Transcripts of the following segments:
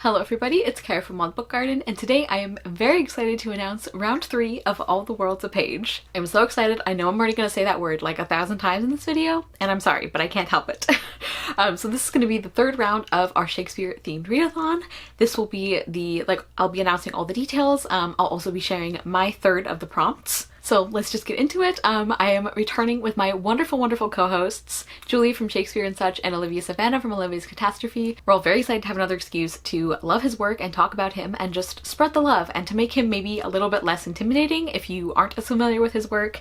Hello everybody, it's Kara from Wild Book Garden, and today I am very excited to announce round 3 of All the World's a Page. I'm so excited. I know I'm already going to say that word like 1,000 times in this video, and I'm sorry, but I can't help it. So this is going to be the third round of our Shakespeare themed readathon. This will be I'll be announcing all the details. I'll also be sharing my third of the prompts. So let's just get into it. I am returning with my wonderful, wonderful co-hosts, Julie from Shakespeare and Such and Olivia-Savannah from Olivia's Catastrophe. We're all very excited to have another excuse to love his work and talk about him and just spread the love and to make him maybe a little bit less intimidating if you aren't as familiar with his work.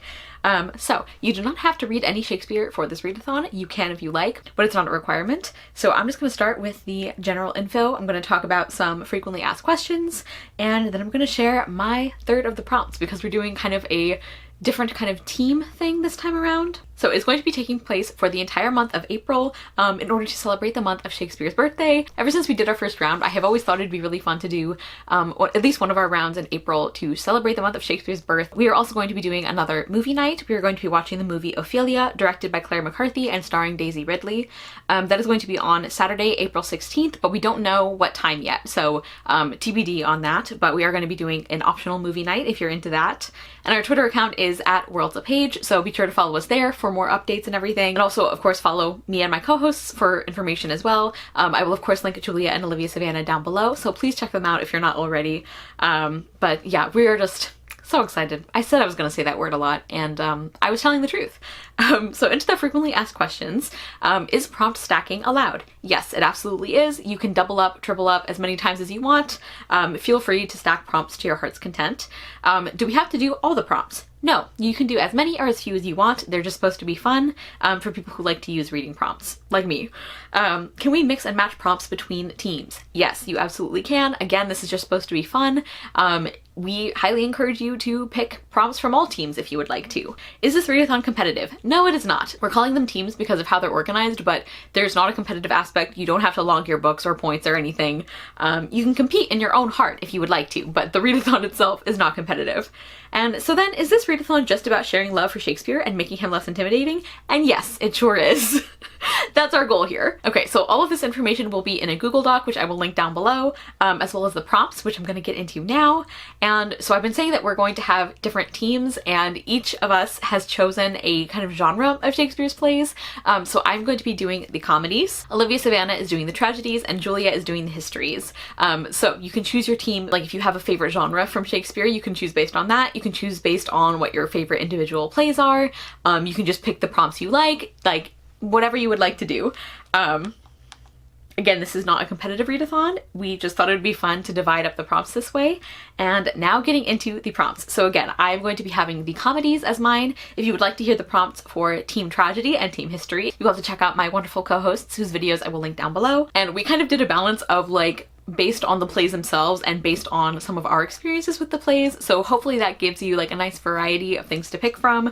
So you do not have to read any Shakespeare for this readathon. You can if you like, but it's not a requirement. So I'm just going to start with the general info. I'm going to talk about some frequently asked questions, and then I'm going to share my third of the prompts because we're doing kind of a different kind of team thing this time around. So it's going to be taking place for the entire month of April in order to celebrate the month of Shakespeare's birthday. Ever since we did our first round, I have always thought it'd be really fun to do at least one of our rounds in April to celebrate the month of Shakespeare's birth. We are also going to be doing another movie night. We are going to be watching the movie Ophelia, directed by Claire McCarthy and starring Daisy Ridley. That is going to be on Saturday, April 16th, but we don't know what time yet, so TBD on that, but we are going to be doing an optional movie night if you're into that. And our Twitter account is @WorldsAPage, so be sure to follow us there for more updates and everything. And also, of course, follow me and my co-hosts for information as well. I will, of course, link Julia and Olivia-Savannah down below, so please check them out if you're not already. But yeah, we are just so excited. I said I was going to say that word a lot, and I was telling the truth. So into the frequently asked questions, is prompt stacking allowed? Yes, it absolutely is. You can double up, triple up as many times as you want. Feel free to stack prompts to your heart's content. Do we have to do all the prompts? No, you can do as many or as few as you want. They're just supposed to be fun for people who like to use reading prompts, like me. Can we mix and match prompts between teams? Yes, you absolutely can. Again, this is just supposed to be fun. We highly encourage you to pick prompts from all teams if you would like to. Is this readathon competitive? No, it is not. We're calling them teams because of how they're organized, but there's not a competitive aspect. You don't have to log your books or points or anything. You can compete in your own heart if you would like to, but the readathon itself is not competitive. And so then, is this readathon just about sharing love for Shakespeare and making him less intimidating? And yes, it sure is. That's our goal here. Okay, so all of this information will be in a Google Doc, which I will link down below, as well as the prompts, which I'm going to get into now. And so I've been saying that we're going to have different teams, and each of us has chosen a kind of genre of Shakespeare's plays. So I'm going to be doing the comedies, Olivia-Savannah is doing the tragedies, and Julia is doing the histories. So you can choose your team, like if you have a favorite genre from Shakespeare, you can choose based on that. You can choose based on what your favorite individual plays are. You can just pick the prompts you like whatever you would like to do. Again, this is not a competitive readathon. We just thought it would be fun to divide up the prompts this way. And now getting into the prompts. So again, I'm going to be having the comedies as mine. If you would like to hear the prompts for Team Tragedy and Team History, you'll have to check out my wonderful co-hosts whose videos I will link down below. And we kind of did a balance of based on the plays themselves and based on some of our experiences with the plays. So hopefully that gives you a nice variety of things to pick from.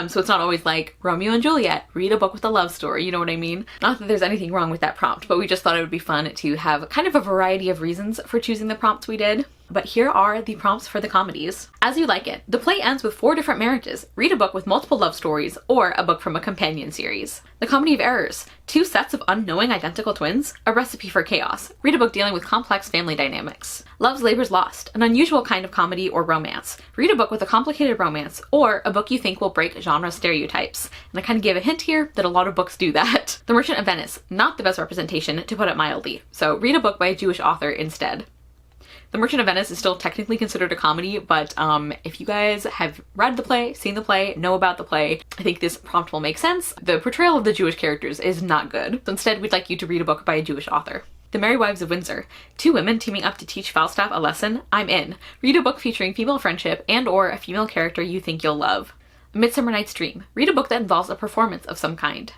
So it's not always like Romeo and Juliet, read a book with a love story, you know what I mean? Not that there's anything wrong with that prompt, but we just thought it would be fun to have kind of a variety of reasons for choosing the prompts we did. But here are the prompts for the comedies. As You Like It. The play ends with 4 different marriages. Read a book with multiple love stories, or a book from a companion series. The Comedy of Errors. 2 sets of unknowing identical twins. A recipe for chaos. Read a book dealing with complex family dynamics. Love's Labor's Lost. An unusual kind of comedy or romance. Read a book with a complicated romance, or a book you think will break genre stereotypes. And I kind of gave a hint here that a lot of books do that. The Merchant of Venice. Not the best representation, to put it mildly. So read a book by a Jewish author instead. The Merchant of Venice is still technically considered a comedy, but if you guys have read the play, seen the play, know about the play, I think this prompt will make sense. The portrayal of the Jewish characters is not good, so instead we'd like you to read a book by a Jewish author. The Merry Wives of Windsor. 2 women teaming up to teach Falstaff a lesson. I'm in. Read a book featuring female friendship and or a female character you think you'll love. A Midsummer Night's Dream. Read a book that involves a performance of some kind.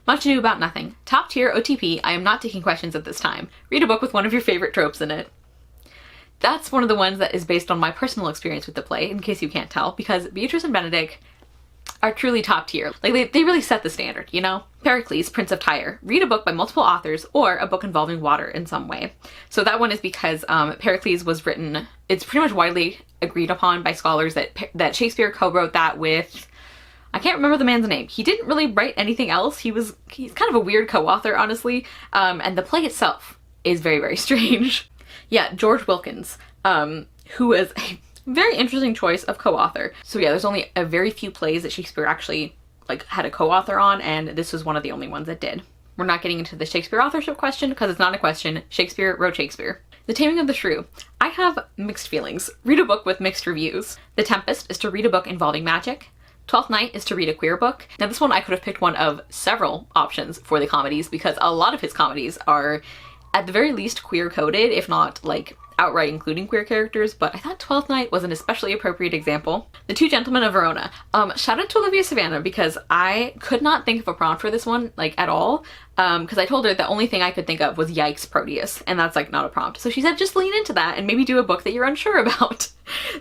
Much Ado About Nothing. Top tier OTP, I am not taking questions at this time. Read a book with one of your favorite tropes in it. That's one of the ones that is based on my personal experience with the play, in case you can't tell, because Beatrice and Benedict are truly top tier. They really set the standard, you know? Pericles, Prince of Tyre. Read a book by multiple authors or a book involving water in some way. So that one is because Pericles was written, it's pretty much widely agreed upon by scholars that Shakespeare co-wrote that with, I can't remember the man's name. He didn't really write anything else. He's kind of a weird co-author, honestly. And the play itself is very, very strange. Yeah, George Wilkins, who is a very interesting choice of co-author. So yeah, there's only a very few plays that Shakespeare actually like had a co-author on, and this was one of the only ones that did. We're not getting into the Shakespeare authorship question because it's not a question. Shakespeare wrote Shakespeare. The Taming of the Shrew. I have mixed feelings. Read a book with mixed reviews. The Tempest is to read a book involving magic. Twelfth Night is to read a queer book. Now this one I could have picked one of several options for the comedies because a lot of his comedies are at the very least queer coded, if not like outright including queer characters, but I thought Twelfth Night was an especially appropriate example. The Two Gentlemen of Verona. Shout out to Olivia-Savannah because I could not think of a prompt for this one, like at all, because I told her the only thing I could think of was yikes Proteus, and that's like not a prompt. So she said just lean into that and maybe do a book that you're unsure about.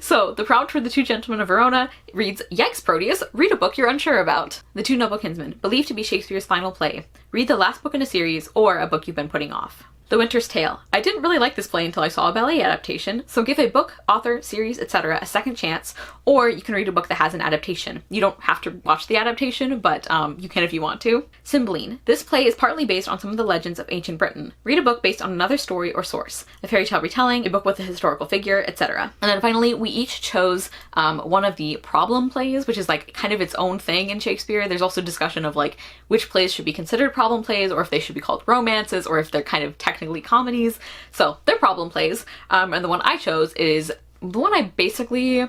So the prompt for The Two Gentlemen of Verona reads, yikes Proteus, read a book you're unsure about. The Two Noble Kinsmen, believed to be Shakespeare's final play. Read the last book in a series or a book you've been putting off. The Winter's Tale. I didn't really like this play until I saw a ballet adaptation, so give a book, author, series, etc. a second chance, or you can read a book that has an adaptation. You don't have to watch the adaptation, but you can if you want to. Cymbeline. This play is partly based on some of the legends of ancient Britain. Read a book based on another story or source. A fairy tale retelling, a book with a historical figure, etc. And then finally, we each chose one of the problem plays, which is like kind of its own thing in Shakespeare. There's also discussion of like which plays should be considered problem plays, or if they should be called romances, or if they're kind of technically comedies. So they're problem plays. And the one I chose is the one I basically...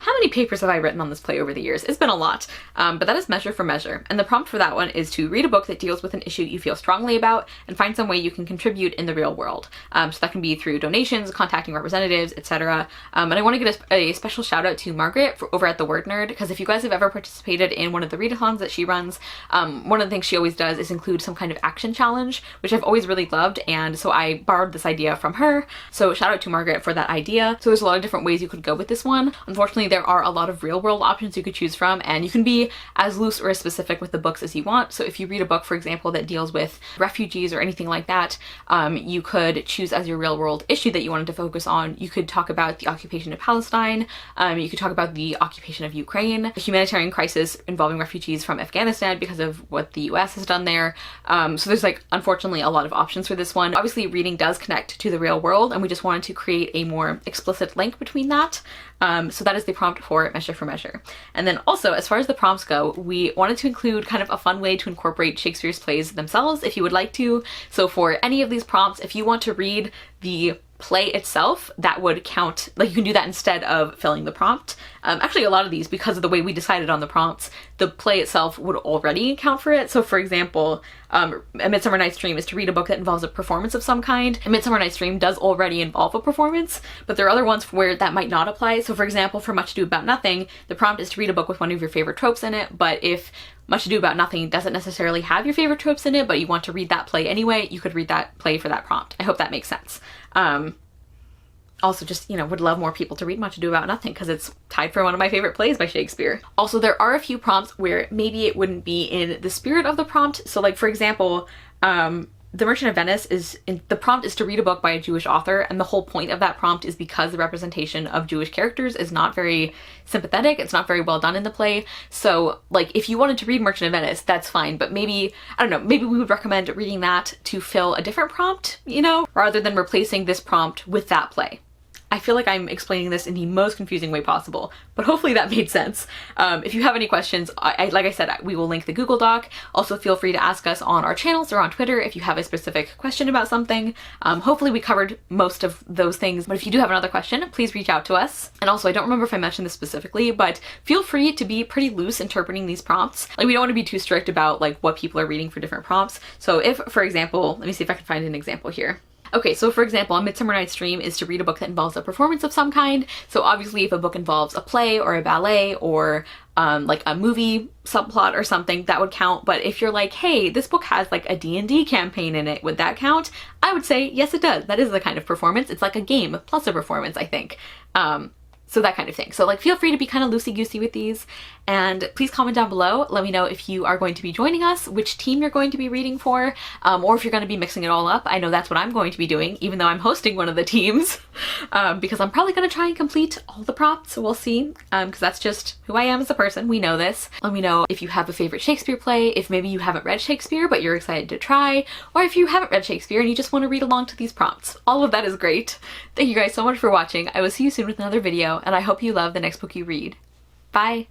How many papers have I written on this play over the years? It's been a lot, but that is Measure for Measure. And the prompt for that one is to read a book that deals with an issue you feel strongly about and find some way you can contribute in the real world. So that can be through donations, contacting representatives, etc. And I want to give a special shout out to Margaret over at The Word Nerd, because if you guys have ever participated in one of the readathons that she runs, one of the things she always does is include some kind of action challenge, which I've always really loved, and so I borrowed this idea from her. So shout out to Margaret for that idea. So there's a lot of different ways you could go with this one. Unfortunately, there are a lot of real world options you could choose from, and you can be as loose or as specific with the books as you want. So if you read a book, for example, that deals with refugees or anything like that, you could choose as your real world issue that you wanted to focus on. You could talk about the occupation of Palestine, you could talk about the occupation of Ukraine, a humanitarian crisis involving refugees from Afghanistan because of what the US has done there. So there's like, unfortunately, a lot of options for this one. Obviously, reading does connect to the real world, and we just wanted to create a more explicit link between that. So that is the prompt for Measure for Measure. And then also, as far as the prompts go, we wanted to include kind of a fun way to incorporate Shakespeare's plays themselves if you would like to. So for any of these prompts, if you want to read the play itself, that would count. Like, you can do that instead of filling the prompt. Actually, a lot of these, because of the way we decided on the prompts, the play itself would already count for it. So for example, A Midsummer Night's Dream is to read a book that involves a performance of some kind. A Midsummer Night's Dream does already involve a performance, but there are other ones where that might not apply. So for example, for Much Ado About Nothing, the prompt is to read a book with one of your favorite tropes in it, but if Much Ado About Nothing doesn't necessarily have your favorite tropes in it, but you want to read that play anyway, you could read that play for that prompt. I hope that makes sense. Also just, you know, would love more people to read Much Ado About Nothing because it's tied for one of my favorite plays by Shakespeare. Also, there are a few prompts where maybe it wouldn't be in the spirit of the prompt. So like, for example, The Merchant of Venice the prompt is to read a book by a Jewish author, and the whole point of that prompt is because the representation of Jewish characters is not very sympathetic, it's not very well done in the play. So like, if you wanted to read Merchant of Venice, that's fine, but maybe, I don't know, maybe we would recommend reading that to fill a different prompt, you know, rather than replacing this prompt with that play. I feel like I'm explaining this in the most confusing way possible, but hopefully that made sense. If you have any questions, like I said, we will link the Google Doc. Also, feel free to ask us on our channels or on Twitter if you have a specific question about something. Hopefully we covered most of those things, but if you do have another question, please reach out to us. And also, I don't remember if I mentioned this specifically, but feel free to be pretty loose interpreting these prompts. Like, we don't want to be too strict about like what people are reading for different prompts. So if, for example, let me see if I can find an example here. Okay, so for example, A Midsummer Night's Dream is to read a book that involves a performance of some kind. So obviously if a book involves a play or a ballet or like a movie subplot or something, that would count. But if you're like, hey, this book has like a D&D campaign in it, would that count? I would say, yes, it does. That is the kind of performance. It's like a game plus a performance, I think. So that kind of thing. So like, feel free to be kind of loosey-goosey with these, and please comment down below. Let me know if you are going to be joining us, which team you're going to be reading for, or if you're going to be mixing it all up. I know that's what I'm going to be doing, even though I'm hosting one of the teams. because I'm probably gonna try and complete all the prompts. We'll see, because that's just who I am as a person. We know this. Let me know if you have a favorite Shakespeare play, if maybe you haven't read Shakespeare but you're excited to try, or if you haven't read Shakespeare and you just want to read along to these prompts. All of that is great. Thank you guys so much for watching. I will see you soon with another video, and I hope you love the next book you read. Bye!